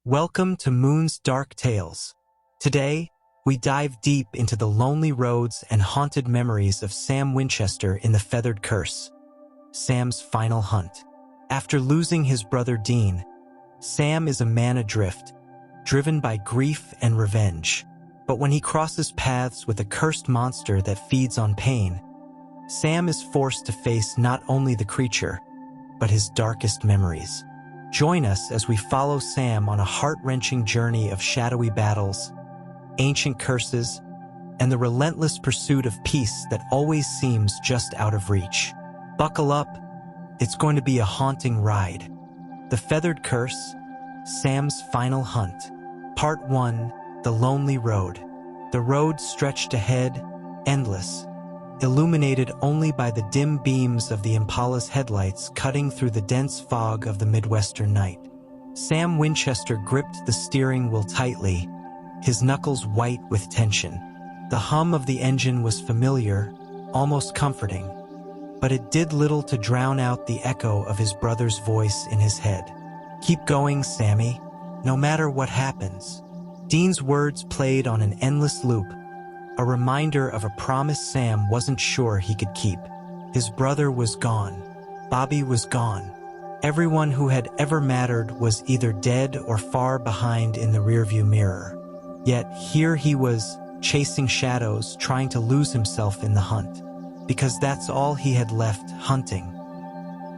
Welcome to Moon's Dark Tales. Today, we dive deep into the lonely roads and haunted memories of Sam Winchester in The Feathered Curse, Sam's final hunt. After losing his brother Dean, Sam is a man adrift, driven by grief and revenge. But when he crosses paths with a cursed monster that feeds on pain, Sam is forced to face not only the creature, but his darkest memories. Join us as we follow Sam on a heart-wrenching journey of shadowy battles, ancient curses, and the relentless pursuit of peace that always seems just out of reach. Buckle up, it's going to be a haunting ride. The Feathered Curse, Sam's Final Hunt. Part 1, The Lonely Road. The road stretched ahead, endless, illuminated only by the dim beams of the Impala's headlights cutting through the dense fog of the Midwestern night. Sam Winchester gripped the steering wheel tightly, his knuckles white with tension. The hum of the engine was familiar, almost comforting, but it did little to drown out the echo of his brother's voice in his head. "Keep going, Sammy, no matter what happens." Dean's words played on an endless loop, a reminder of a promise Sam wasn't sure he could keep. His brother was gone. Bobby was gone. Everyone who had ever mattered was either dead or far behind in the rearview mirror. Yet here he was, chasing shadows, trying to lose himself in the hunt. Because that's all he had left, hunting.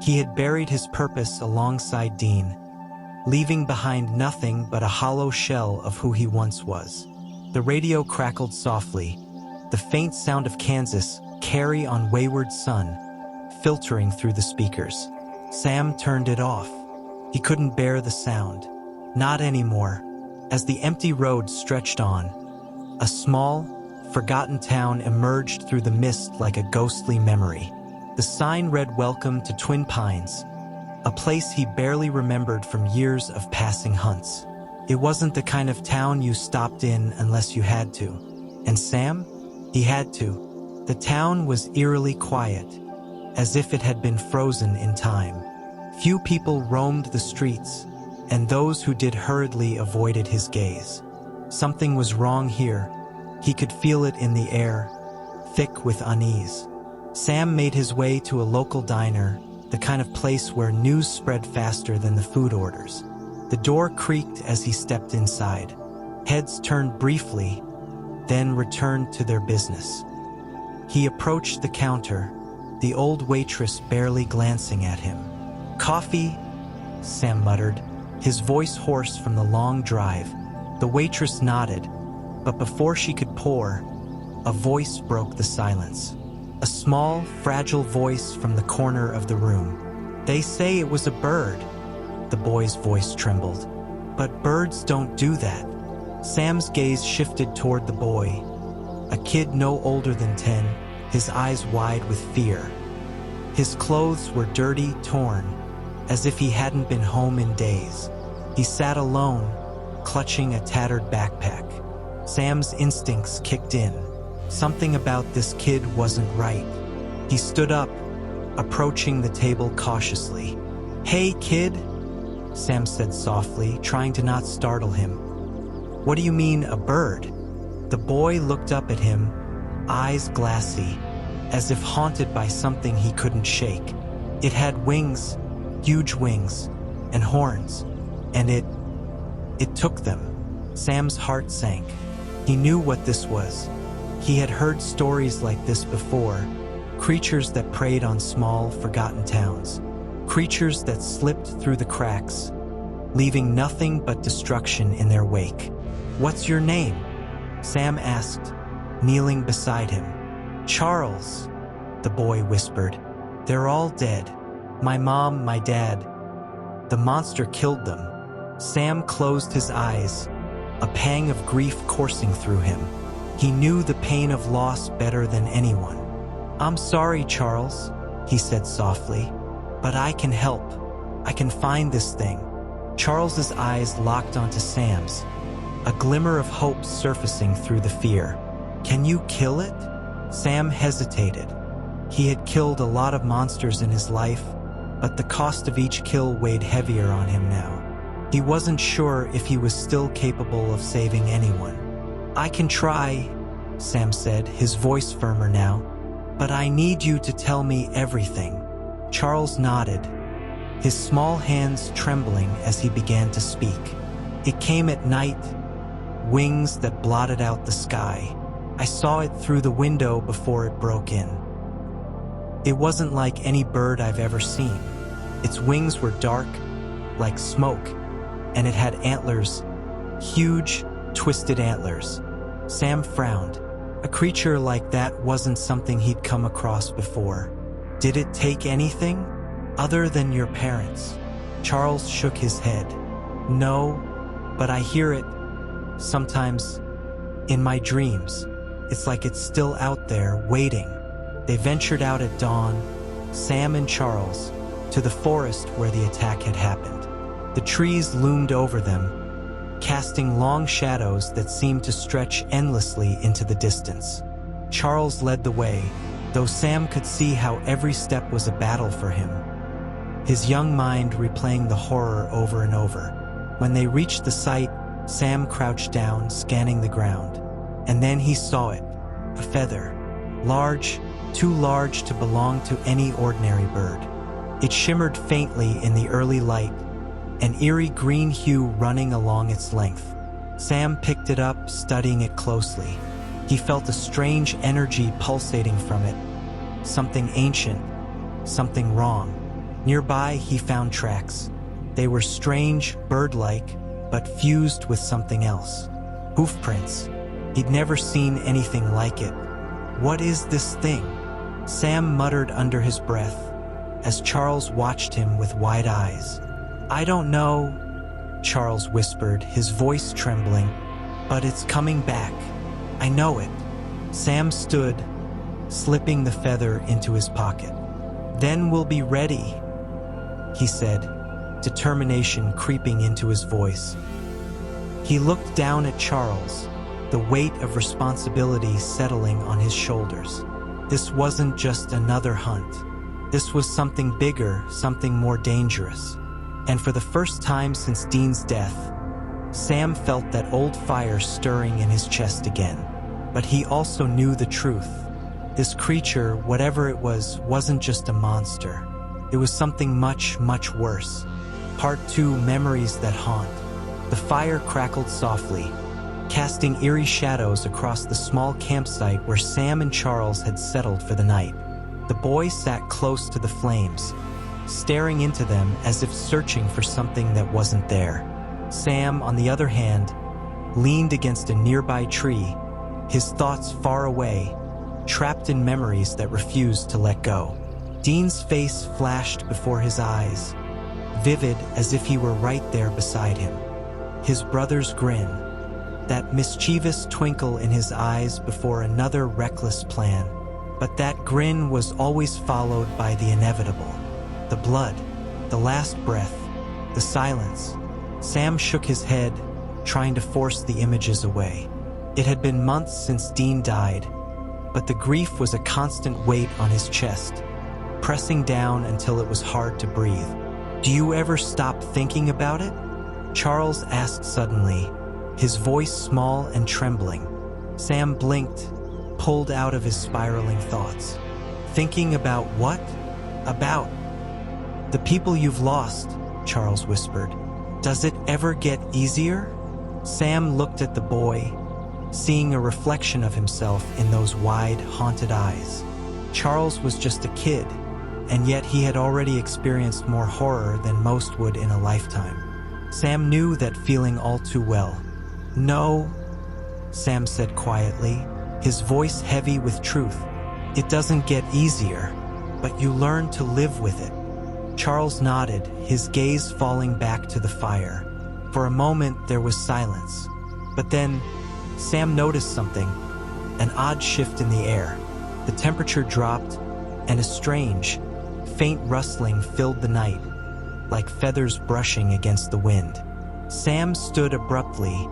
He had buried his purpose alongside Dean, leaving behind nothing but a hollow shell of who he once was. The radio crackled softly, the faint sound of Kansas, Carry on Wayward Son, filtering through the speakers. Sam turned it off. He couldn't bear the sound. Not anymore. As the empty road stretched on, a small, forgotten town emerged through the mist like a ghostly memory. The sign read "Welcome to Twin Pines," a place he barely remembered from years of passing hunts. It wasn't the kind of town you stopped in unless you had to. And Sam? He had to. The town was eerily quiet, as if it had been frozen in time. Few people roamed the streets, and those who did hurriedly avoided his gaze. Something was wrong here. He could feel it in the air, thick with unease. Sam made his way to a local diner, the kind of place where news spread faster than the food orders. The door creaked as he stepped inside. Heads turned briefly, then returned to their business. He approached the counter, the old waitress barely glancing at him. "Coffee?" Sam muttered, his voice hoarse from the long drive. The waitress nodded, but before she could pour, a voice broke the silence. A small, fragile voice from the corner of the room. "They say it was a bird." The boy's voice trembled. "But birds don't do that." Sam's gaze shifted toward the boy, a kid no older than 10, his eyes wide with fear. His clothes were dirty, torn, as if he hadn't been home in days. He sat alone, clutching a tattered backpack. Sam's instincts kicked in. Something about this kid wasn't right. He stood up, approaching the table cautiously. "Hey, kid," Sam said softly, trying to not startle him. "What do you mean, a bird?" The boy looked up at him, eyes glassy, as if haunted by something he couldn't shake. It had wings, huge wings, and horns, and it took them. Sam's heart sank. He knew what this was. He had heard stories like this before, creatures that preyed on small, forgotten towns. Creatures that slipped through the cracks, leaving nothing but destruction in their wake. "What's your name?" Sam asked, kneeling beside him. "Charles," the boy whispered. "They're all dead. My mom, my dad. The monster killed them." Sam closed his eyes, a pang of grief coursing through him. He knew the pain of loss better than anyone. "I'm sorry, Charles," he said softly. "But I can help. I can find this thing." Charles's eyes locked onto Sam's, a glimmer of hope surfacing through the fear. "Can you kill it?" Sam hesitated. He had killed a lot of monsters in his life, but the cost of each kill weighed heavier on him now. He wasn't sure if he was still capable of saving anyone. "I can try," Sam said, his voice firmer now. "But I need you to tell me everything." Charles nodded, his small hands trembling as he began to speak. "It came at night, wings that blotted out the sky. I saw it through the window before it broke in. It wasn't like any bird I've ever seen. Its wings were dark, like smoke, and it had antlers, huge, twisted antlers." Sam frowned. A creature like that wasn't something he'd come across before. "Did it take anything? Other than your parents?" Charles shook his head. "No, but I hear it sometimes in my dreams. It's like it's still out there, waiting." They ventured out at dawn, Sam and Charles, to the forest where the attack had happened. The trees loomed over them, casting long shadows that seemed to stretch endlessly into the distance. Charles led the way, though Sam could see how every step was a battle for him, his young mind replaying the horror over and over. When they reached the site, Sam crouched down, scanning the ground. And then he saw it, a feather, large, too large to belong to any ordinary bird. It shimmered faintly in the early light, an eerie green hue running along its length. Sam picked it up, studying it closely. He felt a strange energy pulsating from it, something ancient, something wrong. Nearby, he found tracks. They were strange, bird-like, but fused with something else. Hoof prints. He'd never seen anything like it. "What is this thing?" Sam muttered under his breath, as Charles watched him with wide eyes. "I don't know," Charles whispered, his voice trembling, "but it's coming back. I know it." Sam stood, slipping the feather into his pocket. "Then we'll be ready," he said, determination creeping into his voice. He looked down at Charles, the weight of responsibility settling on his shoulders. This wasn't just another hunt. This was something bigger, something more dangerous. And for the first time since Dean's death, Sam felt that old fire stirring in his chest again. But he also knew the truth. This creature, whatever it was, wasn't just a monster. It was something much, much worse. Part 2, Memories That Haunt. The fire crackled softly, casting eerie shadows across the small campsite where Sam and Charles had settled for the night. The boy sat close to the flames, staring into them as if searching for something that wasn't there. Sam, on the other hand, leaned against a nearby tree, his thoughts far away, trapped in memories that refused to let go. Dean's face flashed before his eyes, vivid as if he were right there beside him. His brother's grin, that mischievous twinkle in his eyes before another reckless plan. But that grin was always followed by the inevitable. The blood, the last breath, the silence. Sam shook his head, trying to force the images away. It had been months since Dean died, but the grief was a constant weight on his chest, pressing down until it was hard to breathe. "Do you ever stop thinking about it?" Charles asked suddenly, his voice small and trembling. Sam blinked, pulled out of his spiraling thoughts. "Thinking about what?" "About the people you've lost," Charles whispered. "Does it ever get easier?" Sam looked at the boy, seeing a reflection of himself in those wide, haunted eyes. Charles was just a kid, and yet he had already experienced more horror than most would in a lifetime. Sam knew that feeling all too well. "No," Sam said quietly, his voice heavy with truth. "It doesn't get easier, but you learn to live with it." Charles nodded, his gaze falling back to the fire. For a moment there was silence, but then Sam noticed something, an odd shift in the air. The temperature dropped, and a strange, faint rustling filled the night, like feathers brushing against the wind. Sam stood abruptly,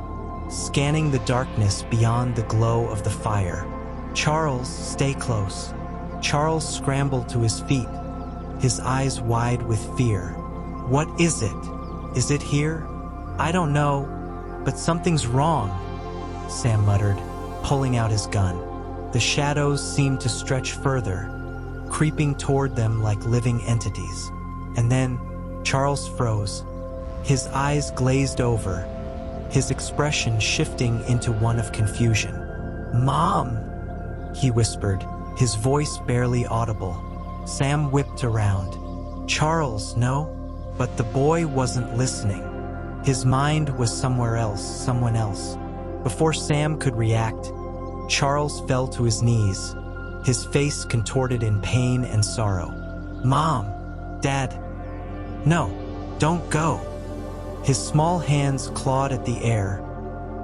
scanning the darkness beyond the glow of the fire. "Charles, stay close." Charles scrambled to his feet, his eyes wide with fear. "What is it? Is it here?" I don't know, but something's wrong, Sam muttered, pulling out his gun. The shadows seemed to stretch further, creeping toward them like living entities. And then Charles froze. His eyes glazed over, his expression shifting into one of confusion. "Mom," he whispered, his voice barely audible. Sam whipped around. "Charles, no?" But the boy wasn't listening. His mind was somewhere else, someone else. Before Sam could react, Charles fell to his knees, his face contorted in pain and sorrow. "Mom, Dad, no, don't go." His small hands clawed at the air,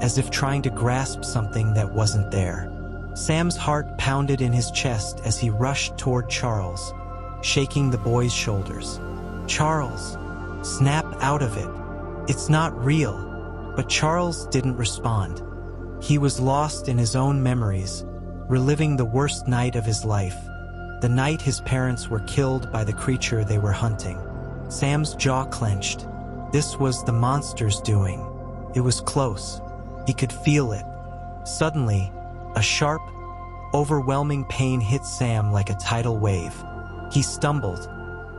as if trying to grasp something that wasn't there. Sam's heart pounded in his chest as he rushed toward Charles, shaking the boy's shoulders. "Charles, snap out of it. It's not real." But Charles didn't respond. He was lost in his own memories, reliving the worst night of his life, the night his parents were killed by the creature they were hunting. Sam's jaw clenched. This was the monster's doing. It was close. He could feel it. Suddenly, a sharp, overwhelming pain hit Sam like a tidal wave. He stumbled,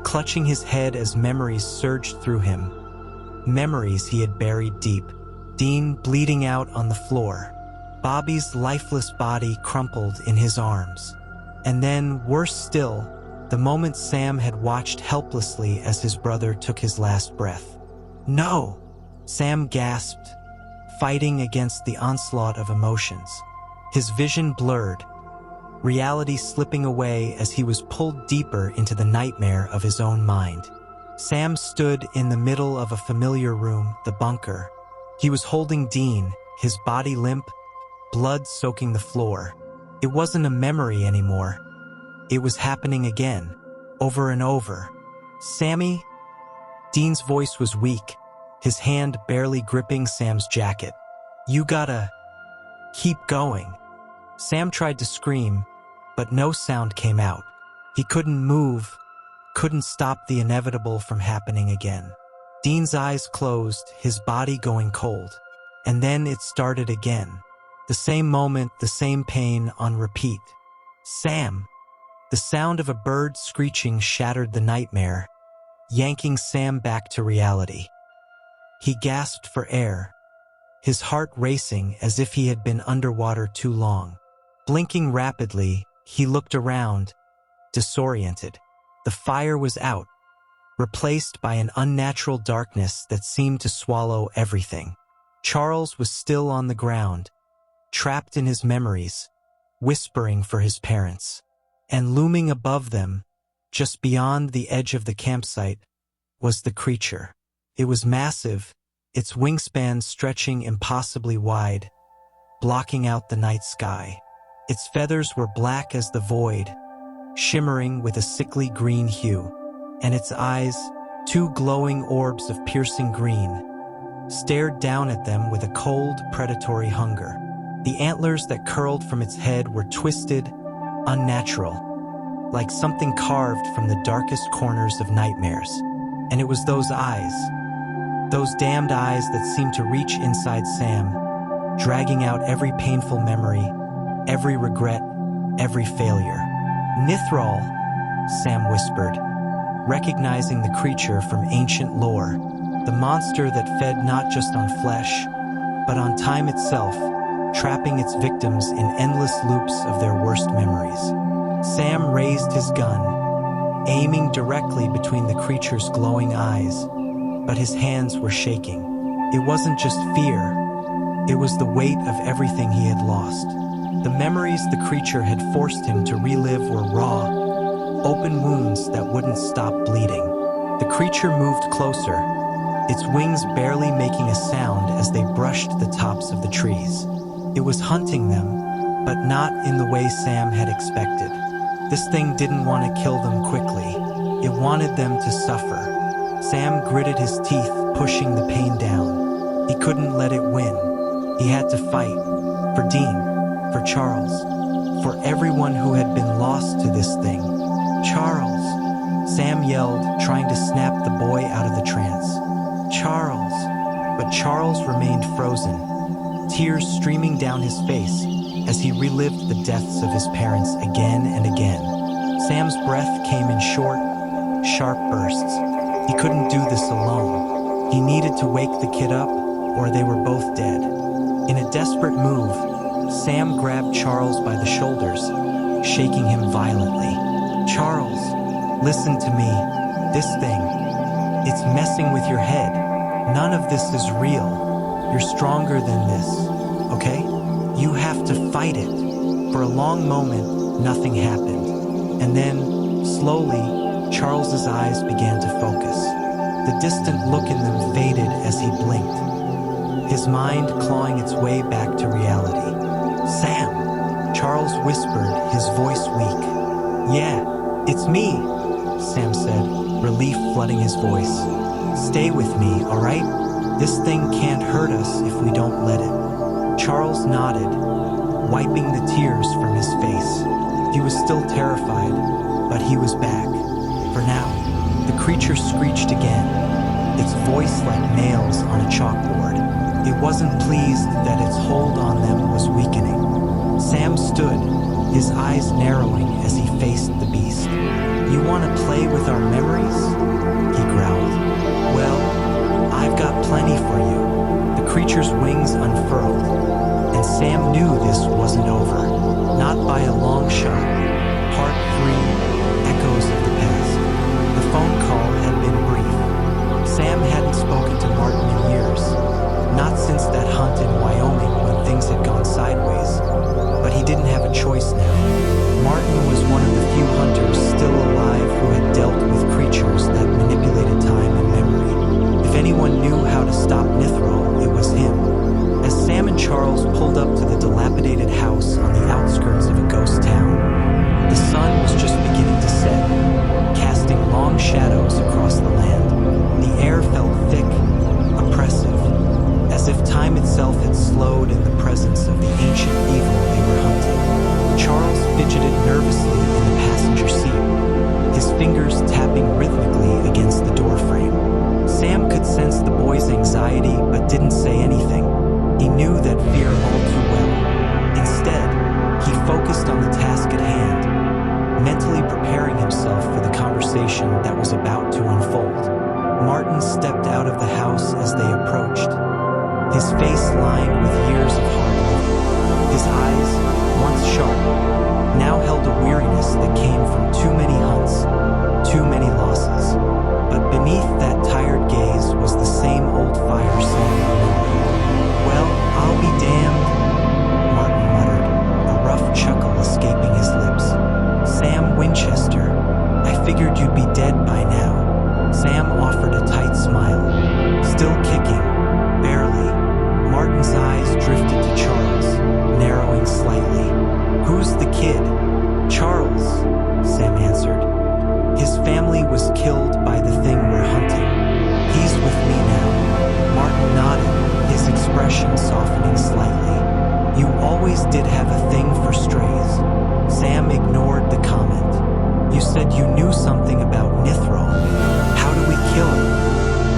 clutching his head as memories surged through him. Memories he had buried deep. Dean bleeding out on the floor. Bobby's lifeless body crumpled in his arms. And then, worse still, the moment Sam had watched helplessly as his brother took his last breath. "No!" Sam gasped, fighting against the onslaught of emotions. His vision blurred, reality slipping away as he was pulled deeper into the nightmare of his own mind. Sam stood in the middle of a familiar room, the bunker. He was holding Dean, his body limp, blood soaking the floor. It wasn't a memory anymore. It was happening again, over and over. "Sammy?" Dean's voice was weak, his hand barely gripping Sam's jacket. "You gotta keep going." Sam tried to scream, but no sound came out. He couldn't move, couldn't stop the inevitable from happening again. Dean's eyes closed, his body going cold. And then it started again. The same moment, the same pain on repeat. "Sam!" The sound of a bird screeching shattered the nightmare, yanking Sam back to reality. He gasped for air, his heart racing as if he had been underwater too long. Blinking rapidly, he looked around, disoriented. The fire was out, replaced by an unnatural darkness that seemed to swallow everything. Charles was still on the ground, trapped in his memories, whispering for his parents. And looming above them, just beyond the edge of the campsite, was the creature. It was massive, its wingspan stretching impossibly wide, blocking out the night sky. Its feathers were black as the void, shimmering with a sickly green hue, and its eyes, two glowing orbs of piercing green, stared down at them with a cold, predatory hunger. The antlers that curled from its head were twisted, unnatural, like something carved from the darkest corners of nightmares. And it was those eyes, those damned eyes that seemed to reach inside Sam, dragging out every painful memory, every regret, every failure. "Nithraul," Sam whispered, recognizing the creature from ancient lore, the monster that fed not just on flesh, but on time itself, trapping its victims in endless loops of their worst memories. Sam raised his gun, aiming directly between the creature's glowing eyes, but his hands were shaking. It wasn't just fear, it was the weight of everything he had lost. The memories the creature had forced him to relive were raw, open wounds that wouldn't stop bleeding. The creature moved closer, its wings barely making a sound as they brushed the tops of the trees. It was hunting them, but not in the way Sam had expected. This thing didn't want to kill them quickly. It wanted them to suffer. Sam gritted his teeth, pushing the pain down. He couldn't let it win. He had to fight. For Dean, for Charles, for everyone who had been lost to this thing. "Charles!" Sam yelled, trying to snap the boy out of the trance. "Charles!" But Charles remained frozen, tears streaming down his face as he relived the deaths of his parents again and again. Sam's breath came in short, sharp bursts. He couldn't do this alone. He needed to wake the kid up, or they were both dead. In a desperate move, Sam grabbed Charles by the shoulders, shaking him violently. "Charles, listen to me. This thing, it's messing with your head. None of this is real. You're stronger than this, okay? You have to fight it." For a long moment, nothing happened. And then, slowly, Charles's eyes began to focus. The distant look in them faded as he blinked, his mind clawing its way back to reality. "Sam," Charles whispered, his voice weak. "Yeah, it's me," Sam said, relief flooding his voice. "Stay with me, all right? This thing can't hurt us if we don't let it." Charles nodded, wiping the tears from his face. He was still terrified, but he was back. For now, the creature screeched again, its voice like nails on a chalkboard. It wasn't pleased that its hold on them was weakening. Sam stood, his eyes narrowing as he faced the beast. "You want to play with our memories?" he growled. "Well, I've got plenty for you." The creature's wings unfurled, and Sam knew this wasn't over. Not by a long shot. Part 3, Echoes of the Past. The phone call had been brief. Sam hadn't spoken to Martin in years, not since that hunt in Wyoming when things had gone sideways. But he didn't have a choice now. Martin was one of the few hunters still alive who had dealt with creatures that manipulated time and memory. If anyone knew how to stop Nithraul, it was him. As Sam and Charles pulled up to the dilapidated house on the outskirts of a ghost town, the sun was just beginning to set, casting long shadows across the land. The air felt thick, oppressive, as if time itself had slowed in the presence of the ancient evil they were hunting. Charles fidgeted nervously in the passenger seat, his fingers tapping rhythmically against the doorframe. Sam could sense the boy's anxiety but didn't say anything. He knew that fear all too well. Instead, he focused on the task at hand, mentally preparing himself for the conversation that was about to unfold. Martin stepped out of the house as they approached, his face lined with years of hard living. His eyes, once sharp, now held a weariness that came from too many hunts, too many losses. But beneath that tired gaze was the same old fire Sam remembered. "Well, I'll be damned," Martin muttered, a rough chuckle escaping his lips. "Sam Winchester, I figured you'd be dead by now." Sam offered a tight smile, still kicking, barely. Martin's eyes drifted to Charles, narrowing slightly. "Who's the kid?" "Charles," Sam answered. "His family was killed by the thing we're hunting. He's with me now." Martin nodded, his expression softening slightly. "You always did have a thing for strays." Sam ignored the comment. "You said you knew something about Nithraul. How do we kill it?"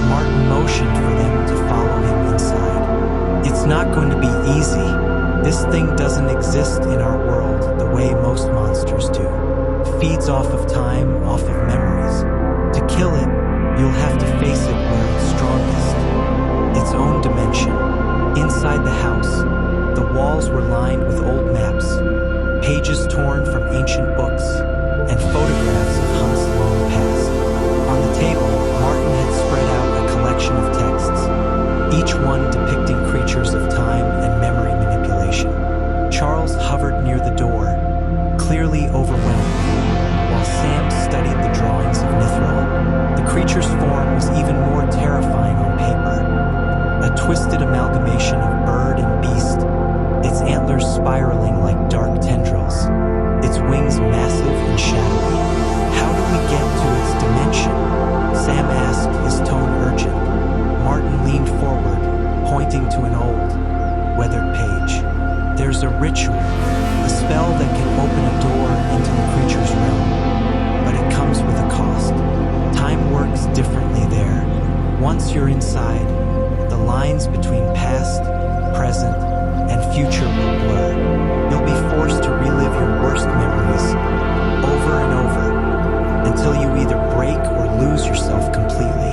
Martin motioned for them to follow him inside. "It's not going to be easy. This thing doesn't exist in our world the way most monsters do. Feeds off of time, off of memories. To kill it, you'll have to face it where it's strongest. Its own dimension. Inside the house, the walls were lined with old maps, pages torn from ancient books, and photographs of hunts long past. On the table, Martin had spread out a collection of texts, each one depicting creatures of time and memory manipulation. Charles hovered near the door, clearly overwhelmed, while Sam studied the drawings of Nithraul. The creature's form was even more terrifying on paper, a twisted amalgamation of bird and beast, its antlers spiraling like dark tendrils, its wings massive and shadowy. "How do we get to its dimension?" Sam asked, his tone urgent. Martin leaned forward, pointing to an old, weathered page. "There's a ritual, a spell that can open a door into the creature's realm, but it comes with a cost. Time works differently there. Once you're inside, the the lines between past, present, and future will blur. You'll be forced to relive your worst memories over and over until you either break or lose yourself completely.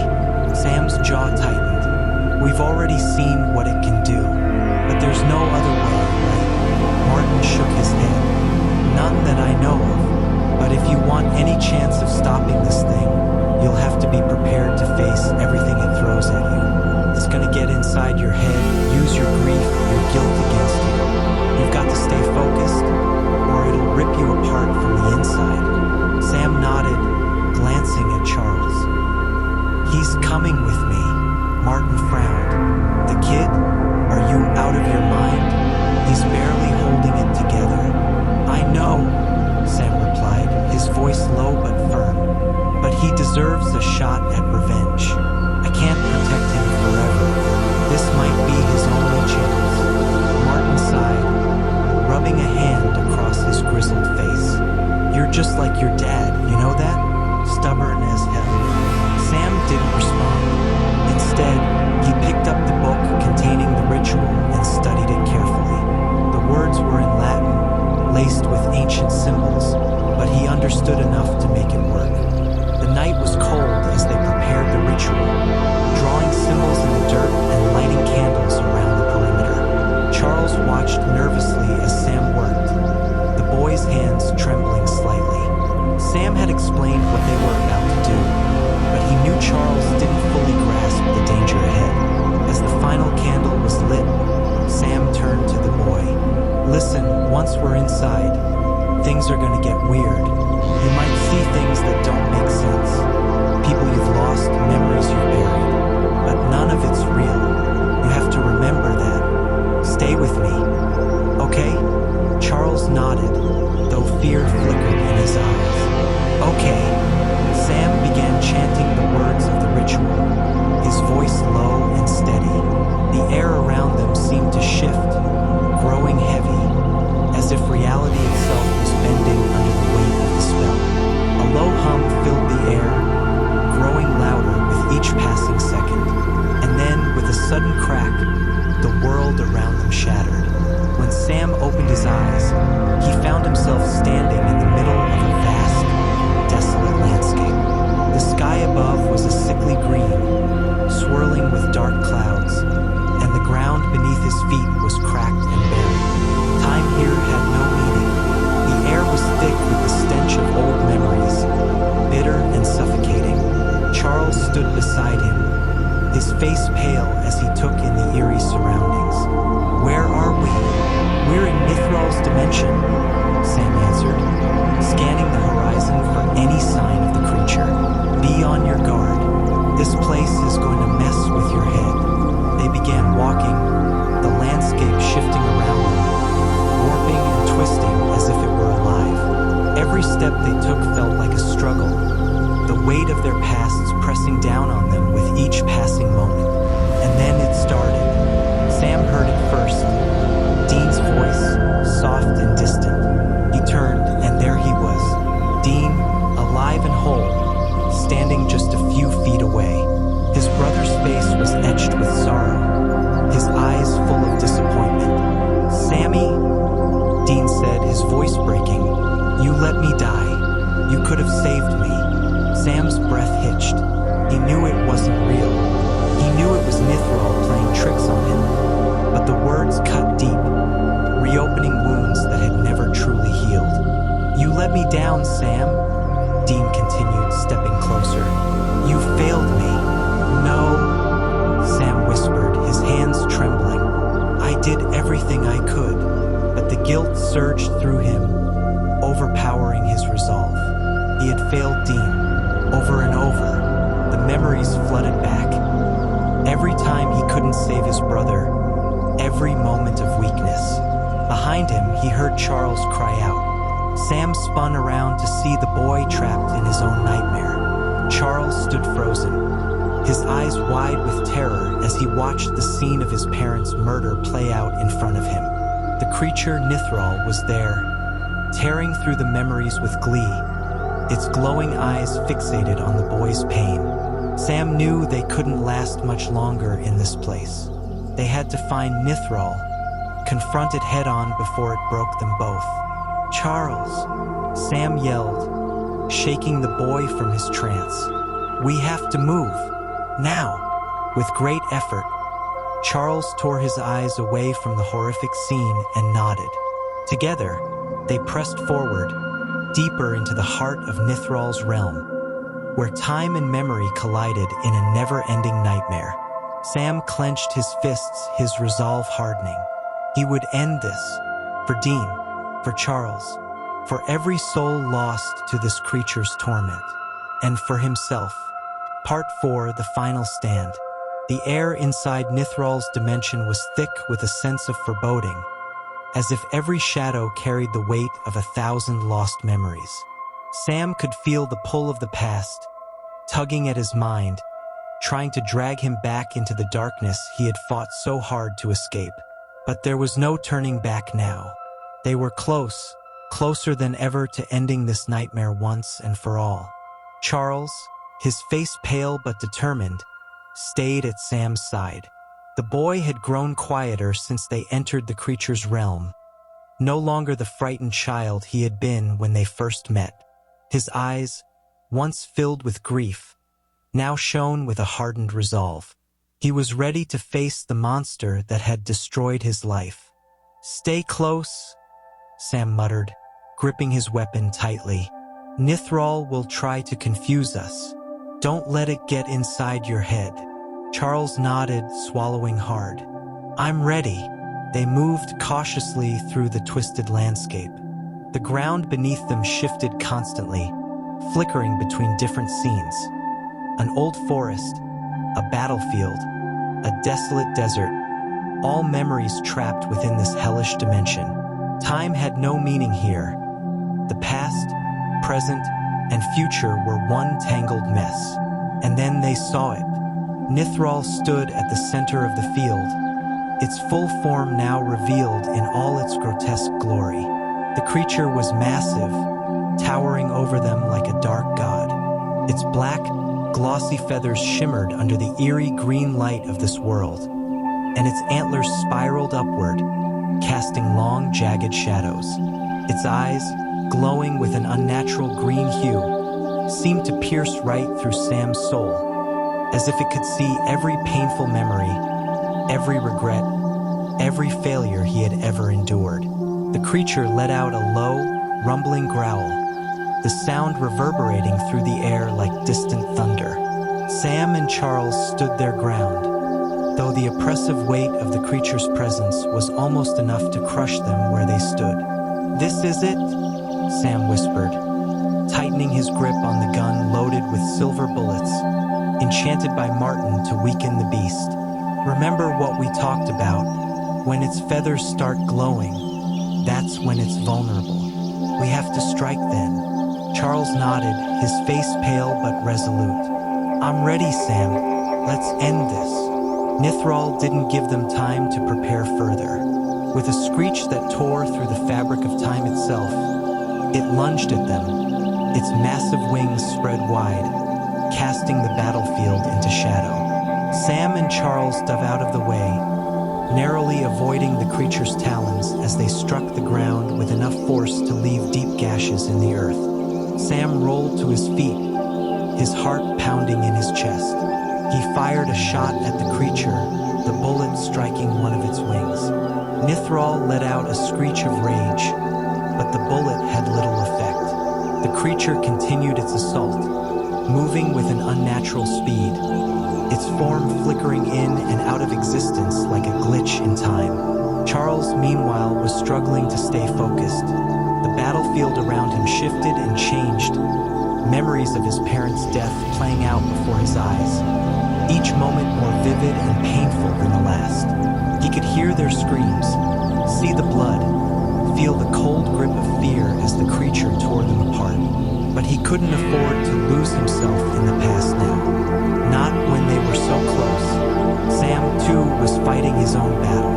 Sam's jaw tightened. We've already seen what it can do, but there's no other way, right? Martin shook his head. None that I know of, but if you want any chance of stopping this thing, you'll have to be prepared to face everything it throws at you. It's gonna get inside your head, use your grief, your guilt against you. You've got to stay focused, or it'll rip you apart from the inside. Sam nodded, glancing at Charles. He's coming with me. Martin frowned. The kid? Are you out of your mind? He's barely holding it together. I know, Sam replied, his voice low but firm. But he deserves a shot at revenge. I can't protect him forever. This might be his only chance. Martin sighed, rubbing a hand across his grizzled face. You're just like your dad, you know that? Stubborn as hell. Sam didn't respond. Instead, he picked up the book containing the ritual and studied it carefully. The words were in Latin, laced with ancient symbols, but he understood enough to make it work. The night was cold as they prepared the ritual, drawing symbols in the dirt and lighting candles around the perimeter. Charles watched nervously as Sam worked, the boy's hands trembling slightly. Sam had explained what they were about to do, but he knew Charles didn't fully grasp the danger ahead. As the final candle was lit, Sam turned to the boy. Listen, once we're inside, things are gonna get weird. You might see things that don't make sense. People you've lost, memories you've buried. But none of it's real. You have to remember that. Stay with me. Okay? Charles nodded, though fear flickered in his eyes. Okay. Sam began chanting the words of the ritual, his voice low and steady. The air around them seemed to shift, growing heavy, as if reality itself was bending under the weight of the spell. A low hum filled the air, growing louder with each passing second. And then, with a sudden crack, the world around them shattered. When Sam opened his eyes, he found himself standing in the middle of a vast, desolate landscape. The sky above was a sickly green, swirling with dark clouds, and the ground beneath his feet was cracked and barren. Time here had no meaning. The air was thick with the stench of old memories, bitter and suffocating. Charles stood beside him, his face pale as he took in the eerie surroundings. Where are we? We're in Nithraul's dimension, Sam answered, scanning the horizon for any sign of the creature. Be on your guard. This place is going to mess with your head. They began walking, the landscape shifting around them, warping and twisting as if it were alive. Every step they took felt like a struggle, the weight of their pasts pressing down on them with each passing moment. And then it started. Sam heard it first. Dean's voice, soft and distant. He turned, and there he was. Dean, alive and whole, standing just a few feet away. His brother's face was etched with sorrow, his eyes full of disappointment. Sammy, Dean said, his voice breaking, you let me die. You could have saved me. Sam's breath hitched. He knew it wasn't real. He knew it was Nithraul playing tricks on him. But the words cut deep, reopening wounds that had never truly healed. You let me down, Sam, Dean continued, stepping closer. You failed me. No, Sam whispered, his hands trembling. I did everything I could, but the guilt surged through him, overpowering his resolve. He had failed Dean, over and over. The memories flooded back. Every time he couldn't save his brother, every moment of weakness. Behind him, he heard Charles cry out. Sam spun around to see the boy trapped in his own nightmare. Charles stood frozen, his eyes wide with terror as he watched the scene of his parents' murder play out in front of him. The creature Nithraul was there, tearing through the memories with glee, its glowing eyes fixated on the boy's pain. Sam knew they couldn't last much longer in this place. They had to find Nithraul, confront it head-on before it broke them both. "Charles," Sam yelled, shaking the boy from his trance. "We have to move. Now." With great effort, Charles tore his eyes away from the horrific scene and nodded. Together, they pressed forward, deeper into the heart of Nithraul's realm, where time and memory collided in a never-ending nightmare. Sam clenched his fists, his resolve hardening. He would end this, for Dean, for Charles, for every soul lost to this creature's torment, and for himself. Part 4, The Final Stand. The air inside Nithraul's dimension was thick with a sense of foreboding, as if every shadow carried the weight of 1,000 lost memories. Sam could feel the pull of the past, tugging at his mind, trying to drag him back into the darkness he had fought so hard to escape. But there was no turning back now. They were close, closer than ever to ending this nightmare once and for all. Charles, his face pale but determined, stayed at Sam's side. The boy had grown quieter since they entered the creature's realm, no longer the frightened child he had been when they first met. His eyes, once filled with grief, now shone with a hardened resolve. He was ready to face the monster that had destroyed his life. "Stay close," Sam muttered, gripping his weapon tightly. "Nithraul will try to confuse us. Don't let it get inside your head." Charles nodded, swallowing hard. "I'm ready." They moved cautiously through the twisted landscape. The ground beneath them shifted constantly, flickering between different scenes. An old forest, a battlefield, a desolate desert, all memories trapped within this hellish dimension. Time had no meaning here. The past, present, and future were one tangled mess. And then they saw it. Nithraul stood at the center of the field, its full form now revealed in all its grotesque glory. The creature was massive, towering over them like a dark god. Its black, glossy feathers shimmered under the eerie green light of this world, and its antlers spiraled upward, casting long, jagged shadows. Its eyes, glowing with an unnatural green hue, seemed to pierce right through Sam's soul, as if it could see every painful memory, every regret, every failure he had ever endured. The creature let out a low, rumbling growl, the sound reverberating through the air like distant thunder. Sam and Charles stood their ground, though the oppressive weight of the creature's presence was almost enough to crush them where they stood. "This is it?" Sam whispered, tightening his grip on the gun loaded with silver bullets, enchanted by Martin to weaken the beast. "Remember what we talked about? When its feathers start glowing, that's when it's vulnerable. We have to strike then." Charles nodded, his face pale but resolute. "I'm ready, Sam. Let's end this." Nithraul didn't give them time to prepare further. With a screech that tore through the fabric of time itself, it lunged at them, its massive wings spread wide, casting the battlefield into shadow. Sam and Charles dove out of the way, narrowly avoiding the creature's talons as they struck the ground with enough force to leave deep gashes in the earth. Sam rolled to his feet, his heart pounding in his chest. He fired a shot at the creature, the bullet striking one of its wings. Nithraul let out a screech of rage, but the bullet had little effect. The creature continued its assault, moving with an unnatural speed, its form flickering in and out of existence like a glitch in time. Charles, meanwhile, was struggling to stay focused. The battlefield around him shifted and changed, memories of his parents' death playing out before his eyes, each moment more vivid and painful than the last. He could hear their screams, see the blood, feel the cold grip of fear as the creature tore them apart. But he couldn't afford to lose himself in the past now, not when they were so close. Sam, too, was fighting his own battle.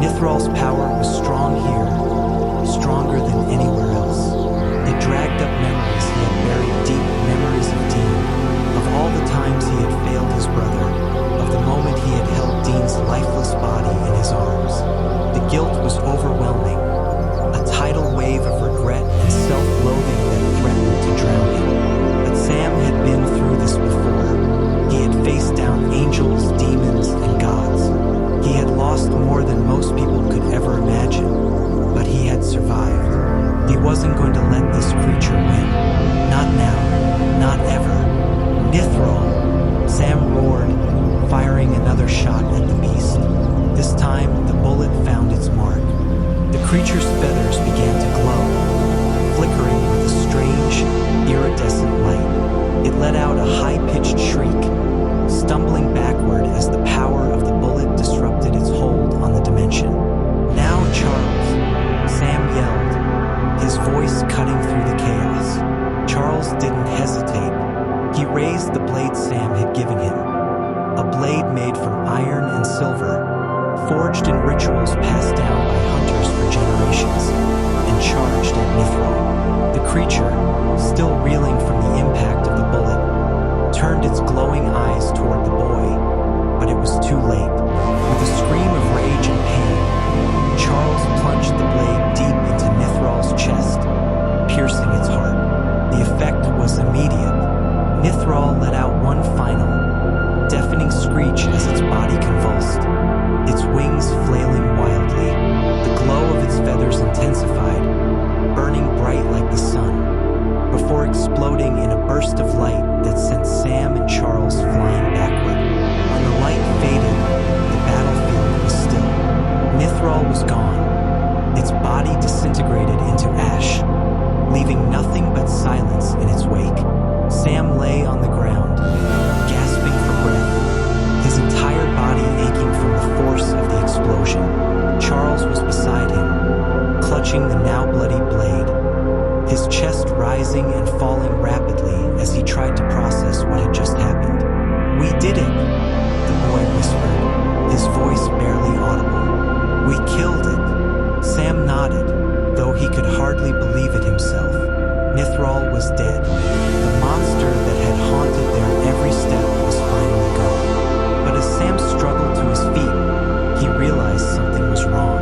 Nithraul's power was strong here, stronger than anywhere else. It dragged up memories he had buried deep, memories of Dean, Of all the times he had failed his brother, of the moment he had held Dean's lifeless body in his arms, the guilt was overwhelming, a tidal wave of regret and self-loathing that threatened to drown him. But Sam had been through this before. He had faced down angels, demons, and gods. He had lost more than most people could ever imagine, but he had survived. He wasn't going to let this creature win. Not now, not ever. Nithraul! Sam roared, firing another shot at the beast. This time, the bullet found its mark. The creature's feathers began to glow, flickering with a strange, iridescent light. It let out a high-pitched shriek, stumbling backward as the power of the bullet disrupted its hold on the dimension. "Now, Charles!" Sam yelled, his voice cutting through the chaos. Charles didn't hesitate. He raised the blade Sam had given him, a blade made from iron and silver, forged in rituals passed down by hunters for generations, and charged at Nithraul. The creature, still reeling from the impact of the bullet, turned its glowing eyes toward the boy, but it was too late. With a scream of rage and pain, Charles plunged the blade deep into Nithraul's chest, piercing its heart. The effect was immediate. Nithraul let out one final, deafening screech as its body convulsed, its wings flailing wildly. The glow of its feathers intensified, burning bright like the sun, before exploding in a burst of light that sent Sam and Charles flying backward. When the light faded, the battlefield was still. Nithraul was gone. Its body disintegrated into ash, leaving nothing but silence in its wake. Sam lay on the ground, gasping for breath, his entire body aching from the force of the explosion. Charles was beside him, clutching the now bloody blade, his chest rising and falling rapidly as he tried to process what had just happened. "We did it," the boy whispered, his voice barely audible. "We killed it." Sam nodded, though he could hardly believe it himself. Nithraul was dead. The monster that had haunted their every step was finally gone. But as Sam struggled to his feet, he realized something was wrong.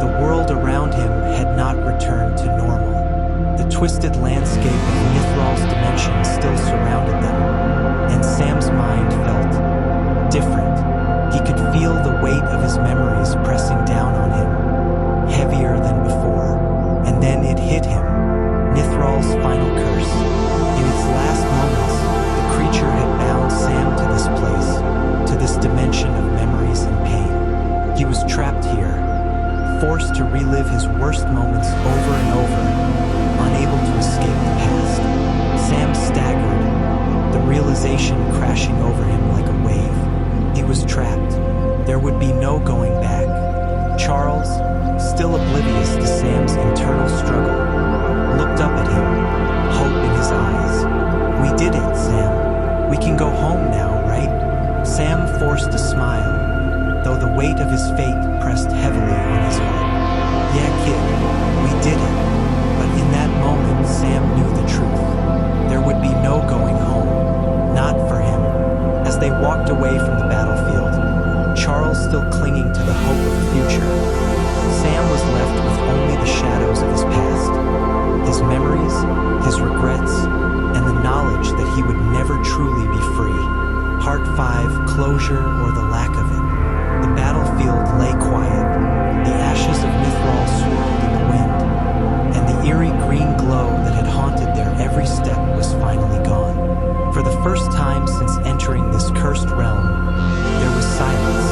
The world around him had not returned to normal. The twisted landscape of Nithraul's dimension still surrounded them, and Sam's mind felt different. He could feel the weight of his memories pressing down on him, heavier than before. And then it hit him. Nithraul's final curse. In its last moments, the creature had bound Sam to this place, to this dimension of memories and pain. He was trapped here, forced to relive his worst moments over and over, unable to escape the past. Sam staggered, the realization crashing over him like a wave. He was trapped. There would be no going back. Charles, still oblivious to Sam's internal struggle, looked up at him, hope in his eyes. "We did it, Sam. We can go home now, right?" Sam forced a smile, though the weight of his fate pressed heavily on his heart. "Yeah, kid, we did it." But in that moment, Sam knew the truth. There would be no going home, not for him. As they walked away from the battlefield, Charles still clinging to the hope of the future, Sam was left with only the shadows of his past, his memories, his regrets, and the knowledge that he would never truly be free. Part 5, Closure or the Lack of It. The battlefield lay quiet, the ashes of Nithraul swirled in the wind, and the eerie green glow that had haunted their every step was finally gone. For the first time since entering this cursed realm, there was silence,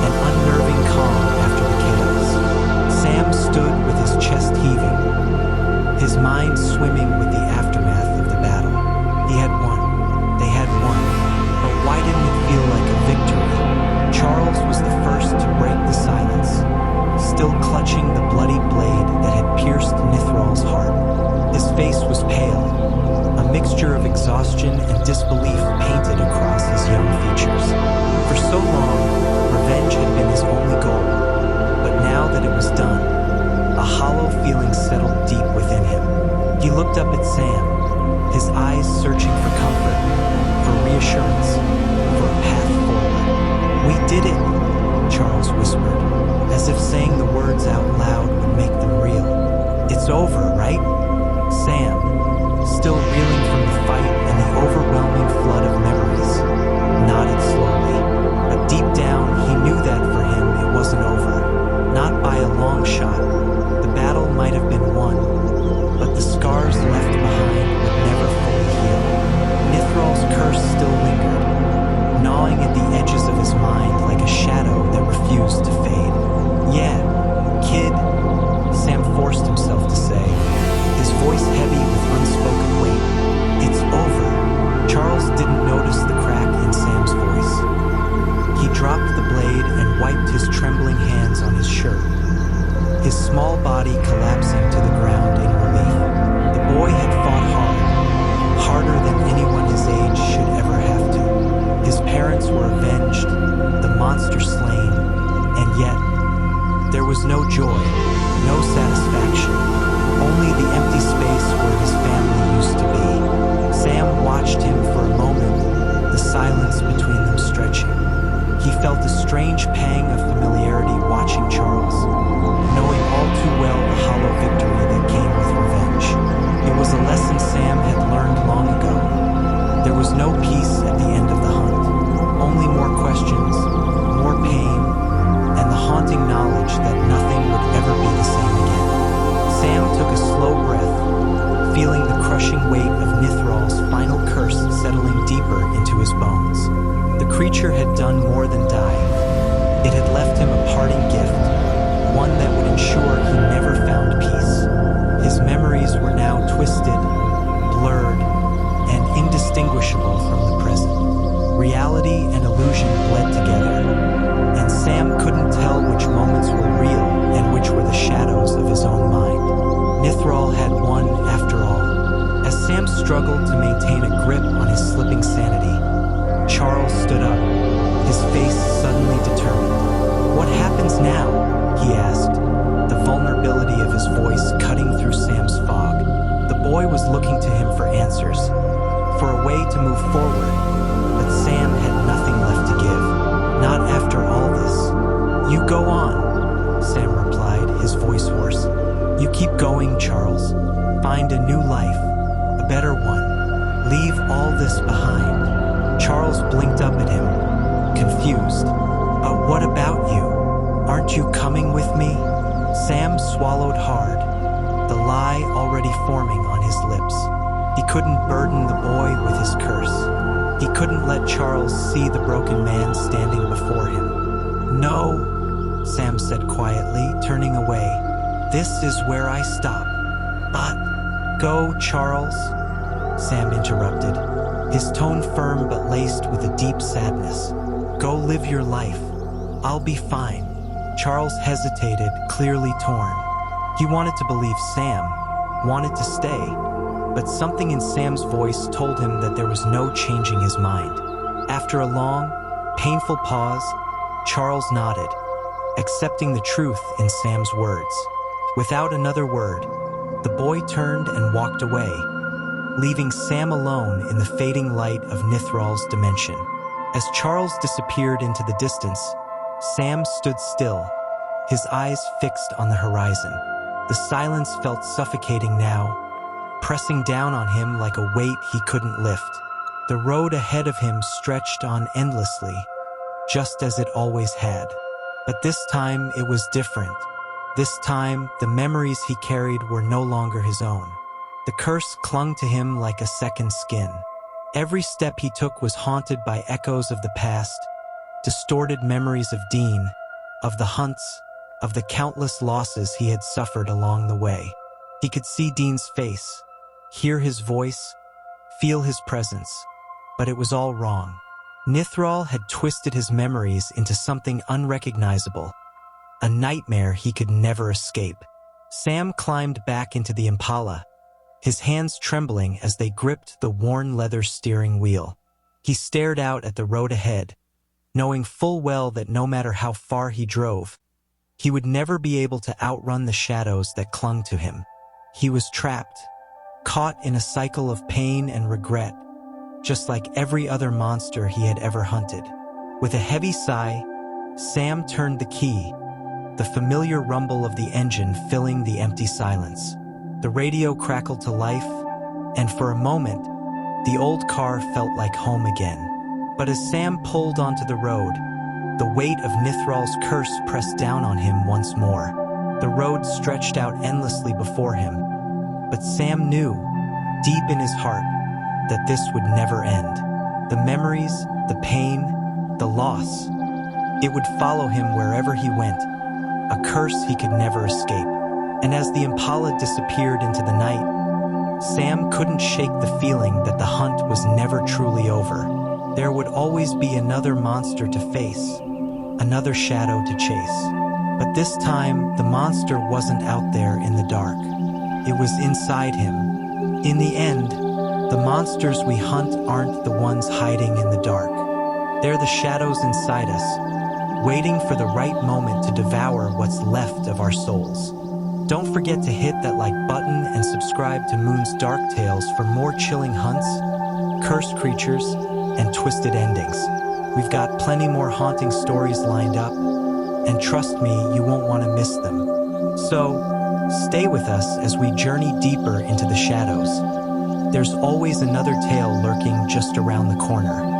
an unnerving calm after the chaos. Sam stood with his chest heaving, his mind swimming with the aftermath of the battle. He had won. They had won. But why didn't it feel like a victory? Charles was the first to break the silence, still clutching the bloody blade that had pierced Nithraul's heart. His face was pale, a mixture of exhaustion and disbelief painted across his young features. For so long, revenge had been his only goal, but now that it was done, a hollow feeling settled deep within him. He looked up at Sam, his eyes searching for comfort, for reassurance, for a path forward. "We did it," Charles whispered, as if saying the words out loud would make them real. "It's over, right?" Sam, still reeling from the fight and the overwhelming flood of memories, nodded slowly. But deep down, he knew that for him it wasn't over. Not by a long shot. The battle might have been won, but the scars left behind would never fully heal. Nithraul's curse still lingered, gnawing at the edges of his mind like a shadow that refused to fade. "Yeah, kid," Sam forced himself to say, his voice heavy with unspoken weight. "It's over." Charles didn't notice the crack in Sam's voice. He dropped the blade and wiped his trembling hands on his shirt, his small body collapsing to the ground in relief. The boy had fought hard, harder than anyone his age should ever have to. His parents were avenged, the monster slain, and yet there was no joy, no satisfaction, only the empty space where his family used to be. Sam watched him for a moment, the silence between them stretching. He felt a strange pang of familiarity watching Charles, knowing all too well the hollow victory that came with revenge. It was a lesson Sam had learned long ago. There was no peace at the end of the hunt, only more questions, more pain, and the haunting knowledge that nothing would ever be the same again. Sam took a slow breath, feeling the crushing weight of Nithraul's final curse settling deeper into his bones. The creature had done more than die. It had left him a parting gift, one that would ensure he never found peace. His memories were now twisted, blurred, and indistinguishable from the present. Reality and illusion bled together, and Sam couldn't tell which moments were real and which were the shadows of his own mind. Nithraul had won after all. As Sam struggled to maintain a grip on his slipping sanity, Charles stood up, his face suddenly determined. "What happens now?" he asked, the vulnerability of his voice cutting through Sam's fog. The boy was looking to him for answers, for a way to move forward, but Sam had nothing left to give. "Not after all this." "You go on," Sam replied, his voice hoarse. "You keep going, Charles. Find a new life, a better one. Leave all this behind." Charles blinked up at him, confused. What about you? Aren't you coming with me?" Sam swallowed hard, the lie already forming on his lips. He couldn't burden the boy with his curse. He couldn't let Charles see the broken man standing before him. "No," Sam said quietly, turning away. "This is where I stop." "But..." "Go, Charles," Sam interrupted, his tone firm but laced with a deep sadness. "Go live your life. I'll be fine." Charles hesitated, clearly torn. He wanted to believe Sam, wanted to stay, but something in Sam's voice told him that there was no changing his mind. After a long, painful pause, Charles nodded, accepting the truth in Sam's words. Without another word, the boy turned and walked away, leaving Sam alone in the fading light of Nithraul's dimension. As Charles disappeared into the distance, Sam stood still, his eyes fixed on the horizon. The silence felt suffocating now, pressing down on him like a weight he couldn't lift. The road ahead of him stretched on endlessly, just as it always had. But this time it was different. This time, the memories he carried were no longer his own. The curse clung to him like a second skin. Every step he took was haunted by echoes of the past, distorted memories of Dean, of the hunts, of the countless losses he had suffered along the way. He could see Dean's face, hear his voice, feel his presence, but it was all wrong. Nithraul had twisted his memories into something unrecognizable, a nightmare he could never escape. Sam climbed back into the Impala, his hands trembling as they gripped the worn leather steering wheel. He stared out at the road ahead, knowing full well that no matter how far he drove, he would never be able to outrun the shadows that clung to him. He was trapped, caught in a cycle of pain and regret, just like every other monster he had ever hunted. With a heavy sigh, Sam turned the key, the familiar rumble of the engine filling the empty silence. The radio crackled to life, and for a moment, the old car felt like home again. But as Sam pulled onto the road, the weight of Nithraul's curse pressed down on him once more. The road stretched out endlessly before him, but Sam knew, deep in his heart, that this would never end. The memories, the pain, the loss, it would follow him wherever he went, a curse he could never escape. And as the Impala disappeared into the night, Sam couldn't shake the feeling that the hunt was never truly over. There would always be another monster to face, another shadow to chase. But this time, the monster wasn't out there in the dark. It was inside him. In the end, the monsters we hunt aren't the ones hiding in the dark. They're the shadows inside us, waiting for the right moment to devour what's left of our souls. Don't forget to hit that like button and subscribe to Moon's Dark Tales for more chilling hunts, cursed creatures, and twisted endings. We've got plenty more haunting stories lined up, and trust me, you won't want to miss them. So, stay with us as we journey deeper into the shadows. There's always another tale lurking just around the corner.